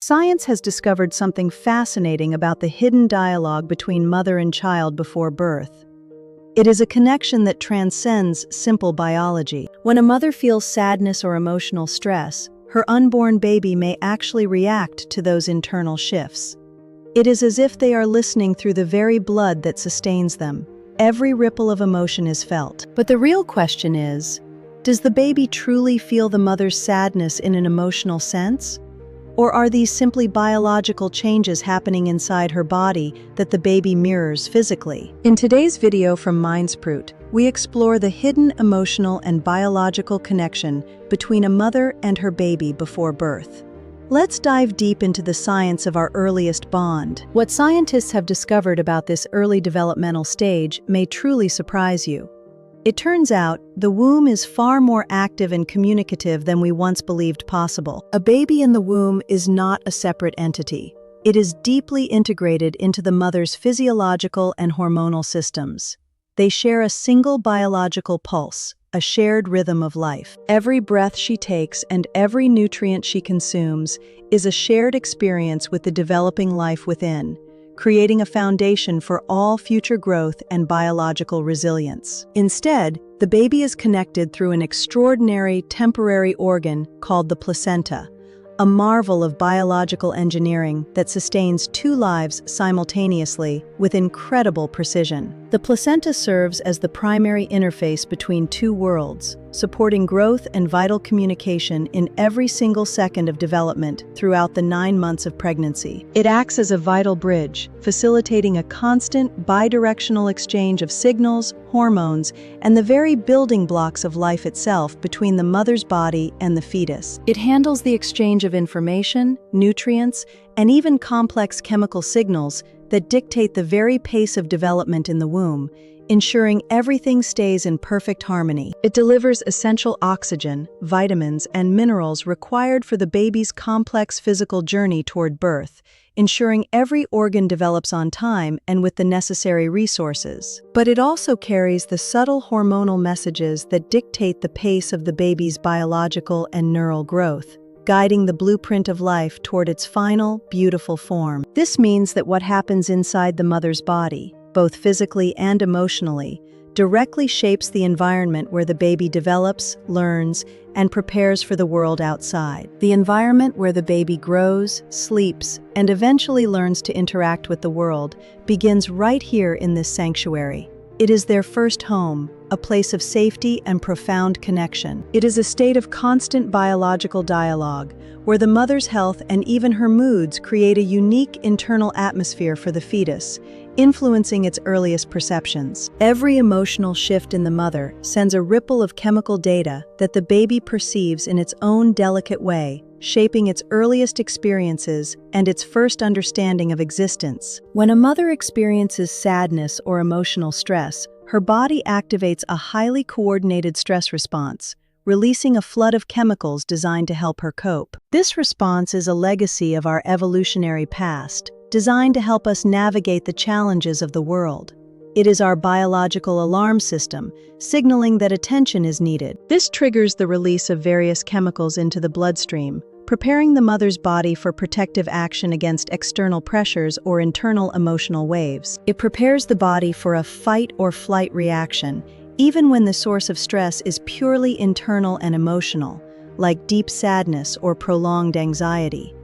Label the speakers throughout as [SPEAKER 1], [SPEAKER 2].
[SPEAKER 1] Science has discovered something fascinating about the hidden dialogue between mother and child before birth. It is a connection that transcends simple biology. When a mother feels sadness or emotional stress, her unborn baby may actually react to those internal shifts. It is as if they are listening through the very blood that sustains them. Every ripple of emotion is felt. But the real question is, does the baby truly feel the mother's sadness in an emotional sense? Or are these simply biological changes happening inside her body that the baby mirrors physically? In today's video from Mindsproot, we explore the hidden emotional and biological connection between a mother and her baby before birth. Let's dive deep into the science of our earliest bond. What scientists have discovered about this early developmental stage may truly surprise you. It turns out, the womb is far more active and communicative than we once believed possible. A baby in the womb is not a separate entity. It is deeply integrated into the mother's physiological and hormonal systems. They share a single biological pulse, a shared rhythm of life. Every breath she takes and every nutrient she consumes is a shared experience with the developing life within, creating a foundation for all future growth and biological resilience. Instead, the baby is connected through an extraordinary temporary organ called the placenta, a marvel of biological engineering that sustains two lives simultaneously with incredible precision. The placenta serves as the primary interface between two worlds, supporting growth and vital communication in every single second of development throughout the 9 months of pregnancy. It acts as a vital bridge, facilitating a constant bidirectional exchange of signals, hormones, and the very building blocks of life itself between the mother's body and the fetus. It handles the exchange of information, nutrients, and even complex chemical signals that dictate the very pace of development in the womb, ensuring everything stays in perfect harmony. It delivers essential oxygen, vitamins, and minerals required for the baby's complex physical journey toward birth, ensuring every organ develops on time and with the necessary resources. But it also carries the subtle hormonal messages that dictate the pace of the baby's biological and neural growth, guiding the blueprint of life toward its final, beautiful form. This means that what happens inside the mother's body, both physically and emotionally, directly shapes the environment where the baby develops, learns, and prepares for the world outside. The environment where the baby grows, sleeps, and eventually learns to interact with the world begins right here in this sanctuary. It is their first home, a place of safety and profound connection. It is a state of constant biological dialogue, where the mother's health and even her moods create a unique internal atmosphere for the fetus, influencing its earliest perceptions. Every emotional shift in the mother sends a ripple of chemical data that the baby perceives in its own delicate way, shaping its earliest experiences and its first understanding of existence. When a mother experiences sadness or emotional stress, her body activates a highly coordinated stress response, releasing a flood of chemicals designed to help her cope. This response is a legacy of our evolutionary past, designed to help us navigate the challenges of the world. It is our biological alarm system, signaling that attention is needed. This triggers the release of various chemicals into the bloodstream, preparing the mother's body for protective action against external pressures or internal emotional waves. It prepares the body for a fight or flight reaction, even when the source of stress is purely internal and emotional, like deep sadness or prolonged anxiety.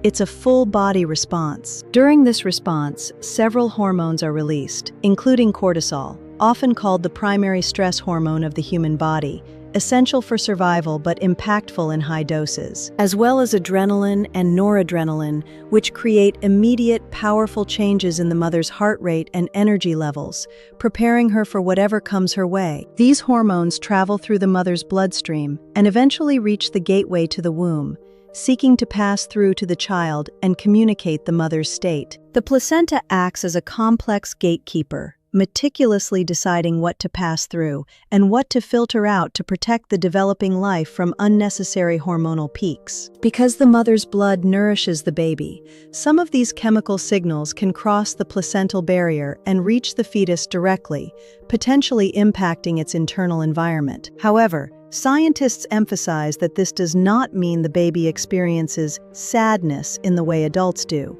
[SPEAKER 1] It's a full-body response. During this response, several hormones are released, including cortisol, often called the primary stress hormone of the human body, essential for survival but impactful in high doses, as well as adrenaline and noradrenaline, which create immediate, powerful changes in the mother's heart rate and energy levels, preparing her for whatever comes her way. These hormones travel through the mother's bloodstream and eventually reach the gateway to the womb, seeking to pass through to the child and communicate the mother's state. The placenta acts as a complex gatekeeper, meticulously deciding what to pass through and what to filter out to protect the developing life from unnecessary hormonal peaks. Because the mother's blood nourishes the baby, some of these chemical signals can cross the placental barrier and reach the fetus directly, potentially impacting its internal environment. However, Scientists emphasize that this does not mean the baby experiences sadness in the way adults do.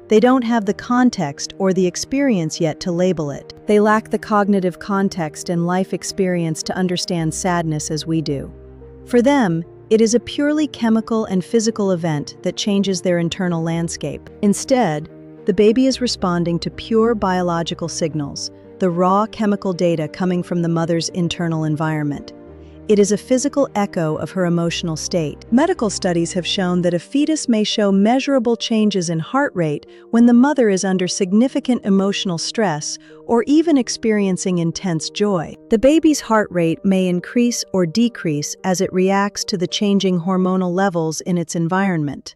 [SPEAKER 1] They don't have the context or the experience yet to label it. They lack the cognitive context and life experience to understand sadness as we do. For them, it is a purely chemical and physical event that changes their internal landscape. Instead, the baby is responding to pure biological signals, the raw chemical data coming from the mother's internal environment. It is a physical echo of her emotional state. Medical studies have shown that a fetus may show measurable changes in heart rate when the mother is under significant emotional stress or even experiencing intense joy. The baby's heart rate may increase or decrease as it reacts to the changing hormonal levels in its environment.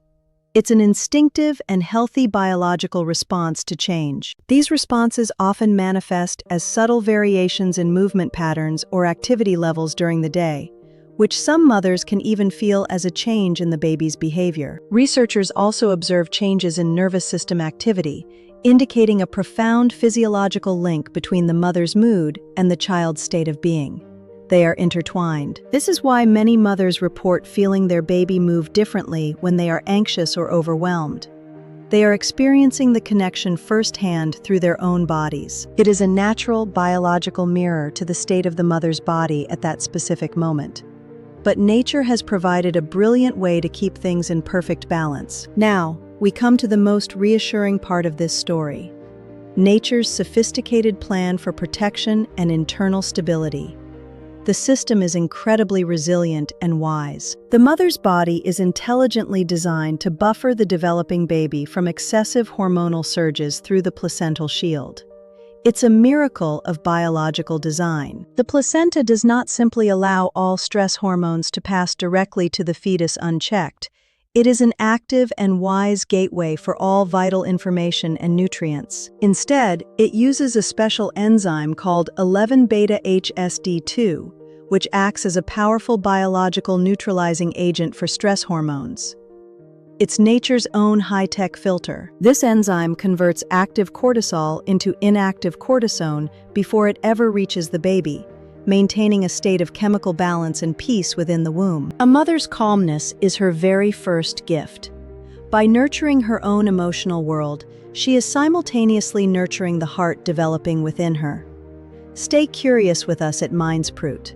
[SPEAKER 1] It's an instinctive and healthy biological response to change. These responses often manifest as subtle variations in movement patterns or activity levels during the day, which some mothers can even feel as a change in the baby's behavior. Researchers also observe changes in nervous system activity, indicating a profound physiological link between the mother's mood and the child's state of being. They are intertwined. This is why many mothers report feeling their baby move differently when they are anxious or overwhelmed. They are experiencing the connection firsthand through their own bodies. It is a natural biological mirror to the state of the mother's body at that specific moment. But nature has provided a brilliant way to keep things in perfect balance. Now, we come to the most reassuring part of this story: nature's sophisticated plan for protection and internal stability. The system is incredibly resilient and wise. The mother's body is intelligently designed to buffer the developing baby from excessive hormonal surges through the placental shield. It's a miracle of biological design. The placenta does not simply allow all stress hormones to pass directly to the fetus unchecked. It is an active and wise gateway for all vital information and nutrients. Instead, it uses a special enzyme called 11-beta-HSD2, which acts as a powerful biological neutralizing agent for stress hormones. It's nature's own high-tech filter. This enzyme converts active cortisol into inactive cortisone before it ever reaches the baby, maintaining a state of chemical balance and peace within the womb. A mother's calmness is her very first gift. By nurturing her own emotional world, she is simultaneously nurturing the heart developing within her. Stay curious with us at Mindsproot.